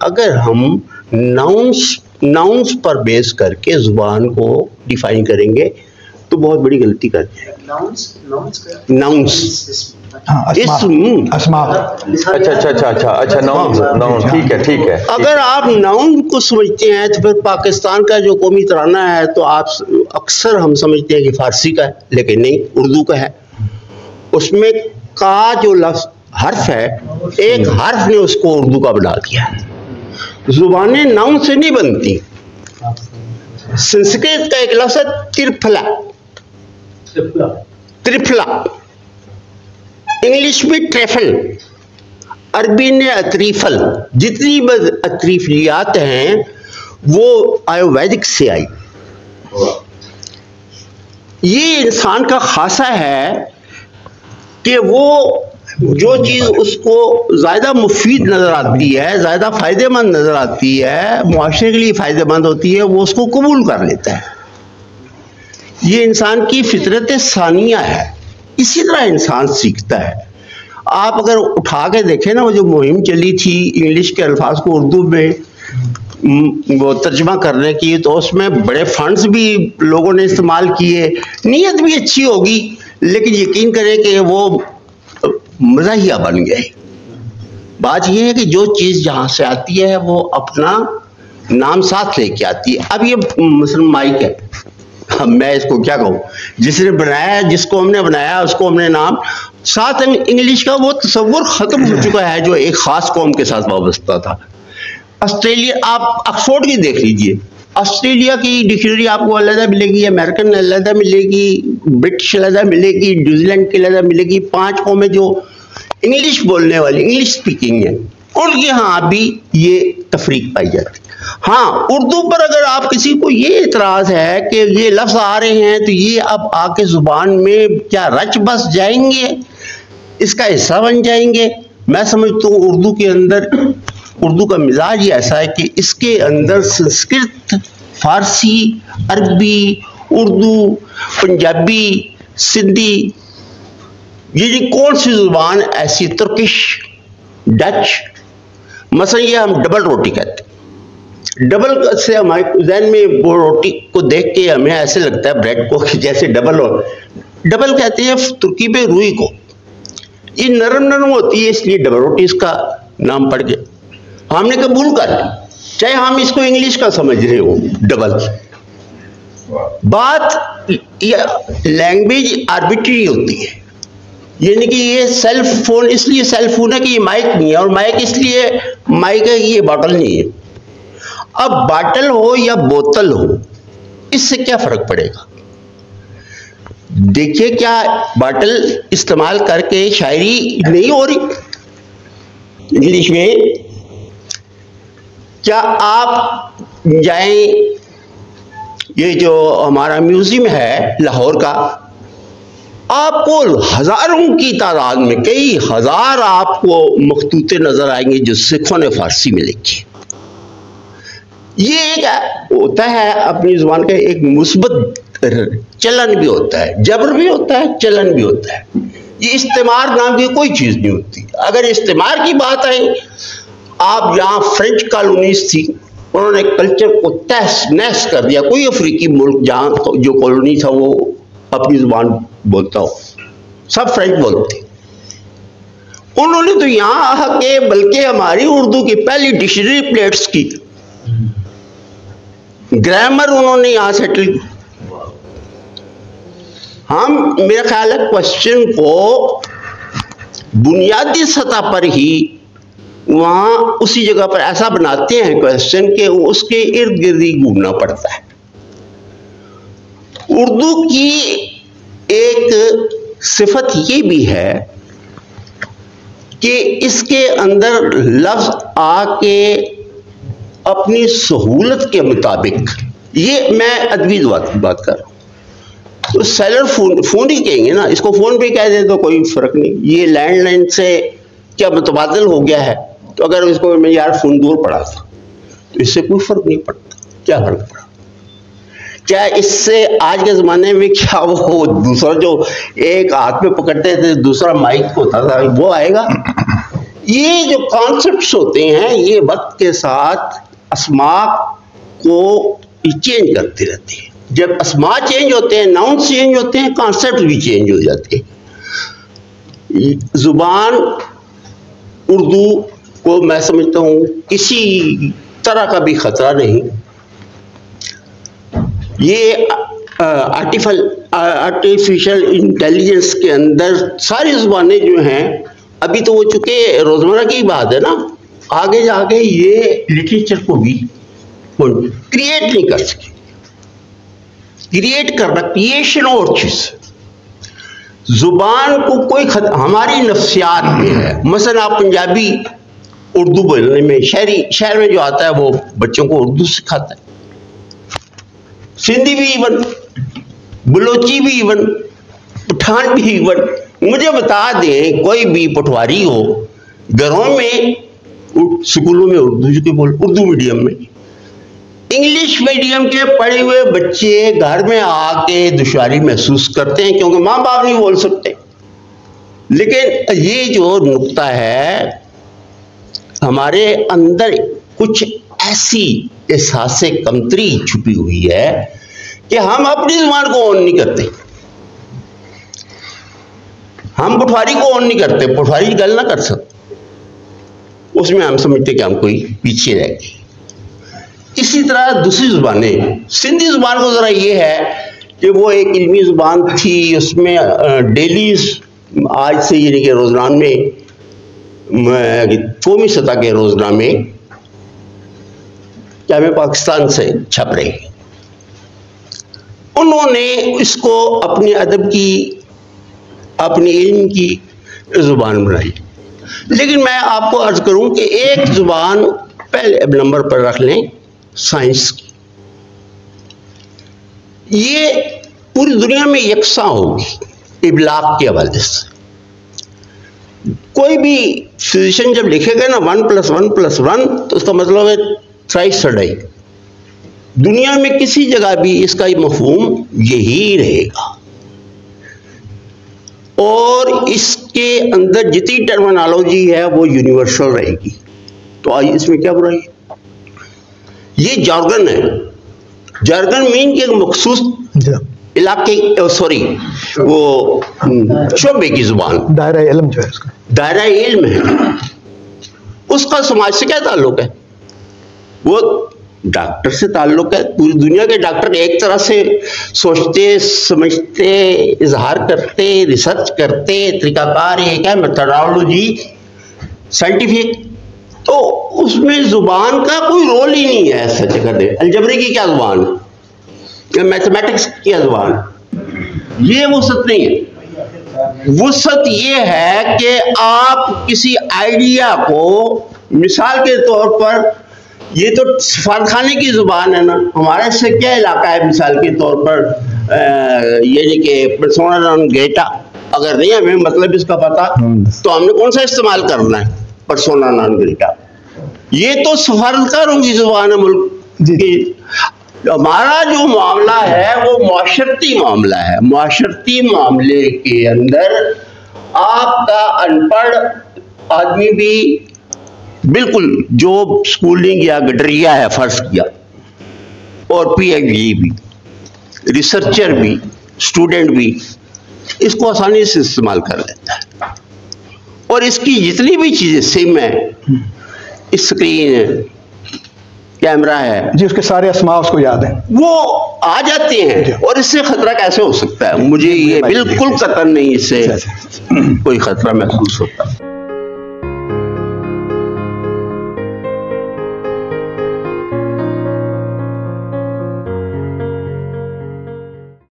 अगर हम नाउन्स पर बेस करके जुबान को डिफाइन करेंगे तो बहुत बड़ी गलती करते हैं। नाउन्स अस्मा। अच्छा नाउन ठीक है। अगर आप नाउन को समझते हैं तो फिर पाकिस्तान का जो कौमी तराना है तो आप अक्सर हम समझते हैं कि फारसी का है, लेकिन नहीं, उर्दू का है। उसमें का जो लफ्ज हर्फ है, एक हर्फ ने उसको उर्दू का बना दिया। जुबानें नाउन से नहीं बनती। संस्कृत का एक लफ्ज है त्रिफला, इंग्लिश में ट्रेफल, अरबी ने अतरीफल। जितनी अतरीफलियात हैं वो आयुर्वेदिक से आई। ये इंसान का खासा है कि वो जो चीज़ उसको ज़्यादा मुफीद नज़र आती है, ज़्यादा फ़ायदेमंद नज़र आती है, मुआशरे के लिए फ़ायदेमंद होती है, वो उसको कबूल कर लेता है। ये इंसान की फितरत सानिया है। इसी तरह इंसान सीखता है। आप अगर उठा के देखें ना, वो जो मुहिम चली थी इंग्लिश के अल्फाज को उर्दू में वो तर्जमा करने की, तो उसमें बड़े फंड्स भी लोगों ने इस्तेमाल किए। नीयत भी अच्छी होगी, लेकिन यकीन करें कि वो मज़ाहिया बन गए। बात यह है कि जो चीज़ जहाँ से आती है वो अपना नाम साथ लेके आती है। अब ये मसलन माइक है, मैं इसको क्या कहूँ, जिसने बनाया, जिसको हमने बनाया उसको हमने नाम साथ इंग्लिश का वो तस्वुर ख़त्म हो चुका है जो एक ख़ास कौम के साथ वाबस्ता था। ऑस्ट्रेलिया, आप ऑक्सफोर्ड की देख लीजिए, ऑस्ट्रेलिया की डिक्शनरी आपको अलग मिलेगी, अमेरिकन अलग मिलेगी, ब्रिटिश अलग मिलेगी, न्यूजीलैंड की अलग मिलेगी। 5 कौमें जो इंग्लिश बोलने वाली, इंग्लिश स्पीकिंग है, उनके यहाँ भी ये तफरीक पाई जाती है। हाँ, उर्दू पर अगर आप किसी को ये इतराज़ है कि ये लफ्ज़ आ रहे हैं तो ये अब आके ज़ुबान में क्या रच बस जाएंगे, इसका हिस्सा बन जाएंगे। मैं समझता हूँ उर्दू के अंदर, उर्दू का मिजाज ही ऐसा है कि इसके अंदर संस्कृत, फारसी, अरबी, उर्दू, पंजाबी, सिंधी, ये कौन सी ज़ुबान ऐसी, तुर्किश, डच, मसलन ये हम डबल रोटी कहते हैं। डबल से हमारे जहन में वो रोटी को देख के हमें ऐसे लगता है ब्रेड को कि जैसे डबल हो। डबल कहते हैं तुर्की में रुई को। ये नरम नरम होती है, इसलिए डबल रोटी इसका नाम पड़ गया। हमने कबूल कर ली, चाहे हम इसको इंग्लिश का समझ रहे हो डबल। बात लैंग्वेज आर्बिट्री होती है, यानी कि ये सेल्फ फोन इसलिए सेल्फ फोन है कि ये माइक नहीं है, और माइक इसलिए माइक है कि ये बॉटल नहीं है। अब बॉटल हो या बोतल हो, इससे क्या फर्क पड़ेगा? देखिए, क्या बॉटल इस्तेमाल करके शायरी नहीं हो रही इंग्लिश में? क्या आप जाएं, ये जो हमारा म्यूजियम है लाहौर का, आपको हजारों की तादाद में, कई हजार आपको मखतूते नजर आएंगे जो सिखों ने फारसी में लिखी। ये एक होता है अपनी जुबान का एक मुस्बत चलन भी होता है, जबर भी होता है, चलन भी होता है। ये इस्तेमार नाम की कोई चीज नहीं होती। अगर इस्तेमार की बात आई, आप यहाँ फ्रेंच कॉलोनीज थी, उन्होंने कल्चर को तहस नहस कर दिया। कोई अफ्रीकी मुल्क जहाँ जो कॉलोनी था वो अपनी जुबान बोलता हो, सब फ्रेंच बोलते। उन्होंने तो यहाँ आके बल्कि हमारी उर्दू की पहली डिक्शनरी प्लेट्स की, ग्रामर उन्होंने यहां सेटल की। हम, मेरा ख्याल है, क्वेश्चन को बुनियादी सतह पर ही वहां उसी जगह पर ऐसा बनाते हैं क्वेश्चन के उसके इर्द गिर्द ही घूमना पड़ता है। उर्दू की एक सिफत ये भी है कि इसके अंदर लफ्ज आके अपनी सहूलत के मुताबिक, ये मैं अदबी बात कर रहा हूँ, तो सेलर फोन ही कहेंगे ना, इसको फोन पे कह दे तो कोई फर्क नहीं। ये लैंडलाइन से क्या मुतबादल हो गया है, तो अगर इसको मैं यार फोन दूर पड़ा था तो इससे कोई फर्क नहीं पड़ता। क्या फर्क पड़ा? क्या इससे आज के जमाने में क्या वो दूसरा जो एक हाथ में पकड़ते थे दूसरा माइक होता था वो आएगा? ये जो कॉन्सेप्ट्स होते हैं ये वक्त के साथ अस्मा को चेंज करते रहते हैं। जब अस्मा चेंज होते हैं, नाउन चेंज होते हैं, कॉन्सेप्ट भी चेंज हो जाते हैं। जुबान उर्दू को मैं समझता हूँ किसी तरह का भी खतरा नहीं। ये आर्टिफिशियल इंटेलिजेंस के अंदर सारी जुबानें जो हैं, अभी तो वो चुके रोजमर्रा की बात है ना, आगे जाके ये लिटरेचर को भी क्रिएट नहीं कर सके। क्रिएट करना, क्रिएशन और चीज, जुबान को कोई हमारी नफ्सियात में है। मसलन आप पंजाबी उर्दू बोलने में, शहर में जो आता है वो बच्चों को उर्दू सिखाता है, सिंधी भी इवन, बलोची भी इवन, पठान भी इवन। मुझे बता दें कोई भी पटवारी हो, घरों में, स्कूलों में उर्दू मीडियम में, इंग्लिश मीडियम के पढ़े हुए बच्चे घर में आके दुश्वारी महसूस करते हैं क्योंकि माँ बाप नहीं बोल सकते। लेकिन ये जो नुक्ता है, हमारे अंदर कुछ ऐसी एहसासे कमतरी छुपी हुई है कि हम अपनी जुबान को ऑन नहीं करते। हम पटवारी को ऑन नहीं करते, पटवारी गल ना कर सकते, उसमें हम समझते कि हम कोई पीछे रह गए। इसी तरह दूसरी जुबानें, सिंधी जुबान को जरा ये है कि वो एक इल्मी जुबान थी, उसमें डेली आज से यानी कि रोजनामे, कौमी सतह के रोजनामे क्या में पाकिस्तान से छप रहे, उन्होंने इसको अपने अदब की, अपनी इल्म की जुबान बनाई। लेकिन मैं आपको अर्ज करूं कि एक जुबान पहले नंबर पर रख लें, साइंस की। ये पूरी दुनिया में यकसा होगी इबलाग के हवाले से। कोई भी फिजिशियन जब लिखेगा ना 1+1+1 तो उसका मतलब है थ्राइस अढ़ाई। दुनिया में किसी जगह भी इसका मफहूम यही रहेगा, और इसके अंदर जितनी टर्मिनोलॉजी है वो यूनिवर्सल रहेगी। तो आज इसमें क्या बुराई है? ये जार्गन है। जार्गन मीन के मखसूस इलाके, सॉरी वो शोबे की जुबान, दायरा इल्म जो है उसका, दायरा इल्म है, उसका समाज से क्या ताल्लुक है? वो डॉक्टर से ताल्लुक है। पूरी दुनिया के डॉक्टर एक तरह से सोचते, समझते, इजहार करते, रिसर्च करते, तरीकाकार है क्या, मेथोडोलॉजी, साइंटिफिक, तो उसमें जुबान का कोई रोल ही नहीं है। सच कहते अलजबरे की क्या जुबान या मैथमेटिक्स की क्या जुबान? ये वसत नहीं है। वसत ये है कि आप किसी आइडिया को, मिसाल के तौर पर, ये तो सफारतखाने की जुबान है ना, हमारे से क्या इलाका है मिसाल के तौर पर, यानी कि पर्सोना नॉन ग्रेटा, अगर नहीं हमें मतलब इसका पता तो हमने कौन सा इस्तेमाल करना है? Persona non Greta. ये तो सफारतकारों की जुबान है मुल्क की। हमारा जो मामला है वो मुआशरती मामला है। मुआशरती मामले के अंदर आपका अनपढ़ आदमी भी, बिल्कुल जो स्कूलिंग या गडरिया है फर्ज किया, और पीएचडी भी, रिसर्चर भी, स्टूडेंट भी इसको आसानी से इस्तेमाल कर लेता है। और इसकी जितनी भी चीजें सिम है, स्क्रीन है, कैमरा है जी, उसके सारे अस्मा उसको याद है, वो आ जाते हैं। और इससे खतरा कैसे हो सकता है? मुझे ये बिल्कुल कतई नहीं इससे कोई खतरा महसूस होता।